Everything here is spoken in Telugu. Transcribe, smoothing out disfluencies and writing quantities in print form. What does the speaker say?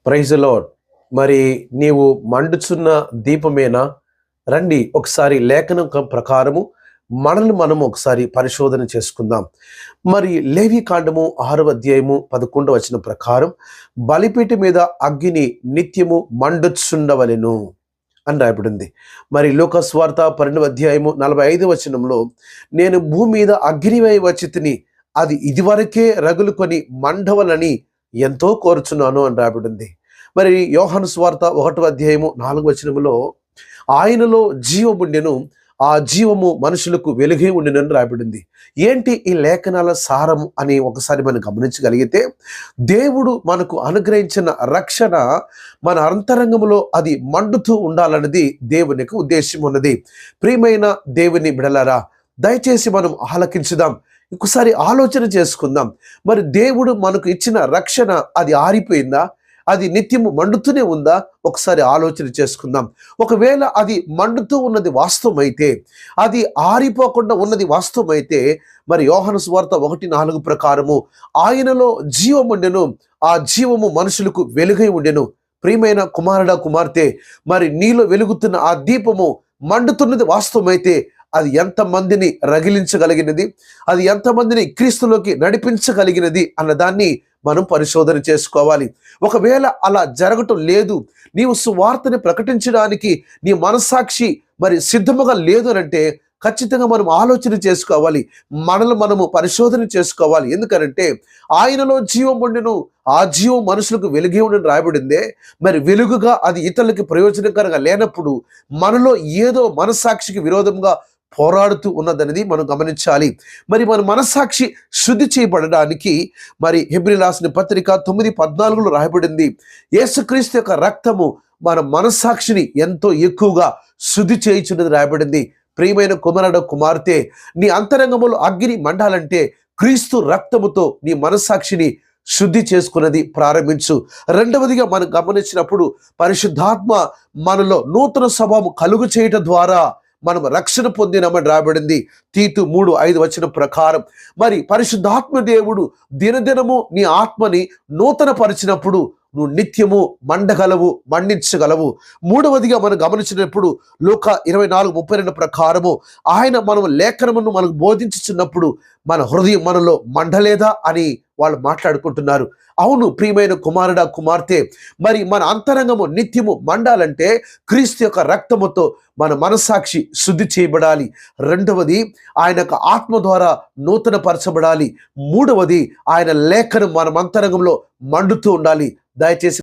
Praise lord. మరి నీవు మండుచున్న దీపమేనా? రండి ఒకసారి లేఖనం ప్రకారము మనల్ని మనం ఒకసారి పరిశోధన చేసుకుందాం. మరి లేవి కాండము 6వ అధ్యాయము 11వ వచనం ప్రకారం బలిపీఠం మీద అగ్ని నిత్యము మండుచుండవలెను అని రాయబడింది. మరి లూకా సువార్త 12వ అధ్యాయము 45వ వచనంలో నేను భూమి మీద అగ్నివై వచ్చి తిని అది ఇదివరకే రగులుకొని మండవలని ఎంతో కోరుచున్నాను అని రాయబడింది. మరి యోహాను సువార్త 1వ అధ్యాయము 4వ వచనములో ఆయనలో జీవముండెను, ఆ జీవము మనుషులకు వెలుగే ఉండినని రాయబడింది. ఏంటి ఈ లేఖనాల సారం అని ఒకసారి మనం గమనించగలిగితే, దేవుడు మనకు అనుగ్రహించిన రక్షణ మన అంతరంగంలో అది మండుతూ ఉండాలన్నది దేవునికి ఉద్దేశం ఉన్నది. ప్రియమైన దేవుని బిడలారా, దయచేసి మనం ఆలకించుదాం, ఒకసారి ఆలోచన చేసుకుందాం. మరి దేవుడు మనకు ఇచ్చిన రక్షణ అది ఆరిపోయిందా? అది నిత్యము మండుతూనే ఉందా? ఒకసారి ఆలోచన చేసుకుందాం. ఒకవేళ అది మండుతూ ఉన్నది వాస్తవమైతే, అది ఆరిపోకుండా ఉన్నది వాస్తవమైతే, మరి యోహాను సువార్త 1:4 ప్రకారము ఆయనలో జీవముండెను, ఆ జీవము మనుషులకు వెలుగై ఉండెను. ప్రియమైన కుమారుడా కుమార్తె, మరి నీలో వెలుగుతున్న ఆ దీపము మండుతున్నది వాస్తవమైతే అది ఎంతమందిని రగిలించగలిగినది, అది ఎంతమందిని క్రీస్తులోకి నడిపించగలిగినది అన్నదాన్ని మనం పరిశోధన చేసుకోవాలి. ఒకవేళ అలా జరగటం లేదు, నీవు సువార్తని ప్రకటించడానికి నీ మనస్సాక్షి మరి సిద్ధముగా లేదు అంటే ఖచ్చితంగా మనం ఆలోచన చేసుకోవాలి, మనము పరిశోధన చేసుకోవాలి. ఎందుకంటే ఆయనలో జీవం ఉండెను, ఆ జీవం మనుషులకు వెలుగే ఉండని రాయబడిందే. మరి వెలుగుగా అది ఇతరులకి ప్రయోజనకరంగా లేనప్పుడు మనలో ఏదో మనస్సాక్షికి విరోధంగా పోరాడుతూ ఉన్నదనేది మనం గమనించాలి. మరి మన మనస్సాక్షి శుద్ధి చేయబడడానికి మరి హెబ్రీయులకు రాసిన పత్రిక 9:14 రాయబడింది, యేసుక్రీస్తు యొక్క రక్తము మన మనస్సాక్షిని ఎంతో ఎక్కువగా శుద్ధి చేయుచున్నది రాయబడింది. ప్రియమైన కుమారుడు కుమార్తె, నీ అంతరంగములో అగ్ని మండాలంటే క్రీస్తు రక్తముతో నీ మనస్సాక్షిని శుద్ధి చేసుకున్నది ప్రారంభించు. రెండవదిగా మనం గమనించినప్పుడు పరిశుద్ధాత్మ మనలో నూతన స్వభావం కలుగు చేయటం ద్వారా మనం రక్షణ పొందినామని రాబడింది తీతు 3:5 వచనం ప్రకారం. మరి పరిశుద్ధాత్మ దేవుడు దినదినము నీ ఆత్మని నూతన పరిచినప్పుడు నువ్వు నిత్యము మండగలవు, మండించగలవు. మూడవదిగా మనం గమనించినప్పుడు లూకా 24:32 ప్రకారము ఆయన మనం లేఖనమును మనకు బోధించుచున్నప్పుడు మన హృదయం మనలో మండలేదా అని వాళ్ళు మాట్లాడుకుంటున్నారు. అవును ప్రియమైన కుమారుడా కుమార్తె, మరి మన అంతరంగము నిత్యము మండాలంటే క్రీస్తు యొక్క రక్తముతో మన మనస్సాక్షి శుద్ధి చేయబడాలి. రెండవది ఆయన యొక్క ఆత్మ ద్వారా నూతన పరచబడాలి. మూడవది ఆయన లేఖనం మన అంతరంగంలో మండుతూ ఉండాలి. దయచేసి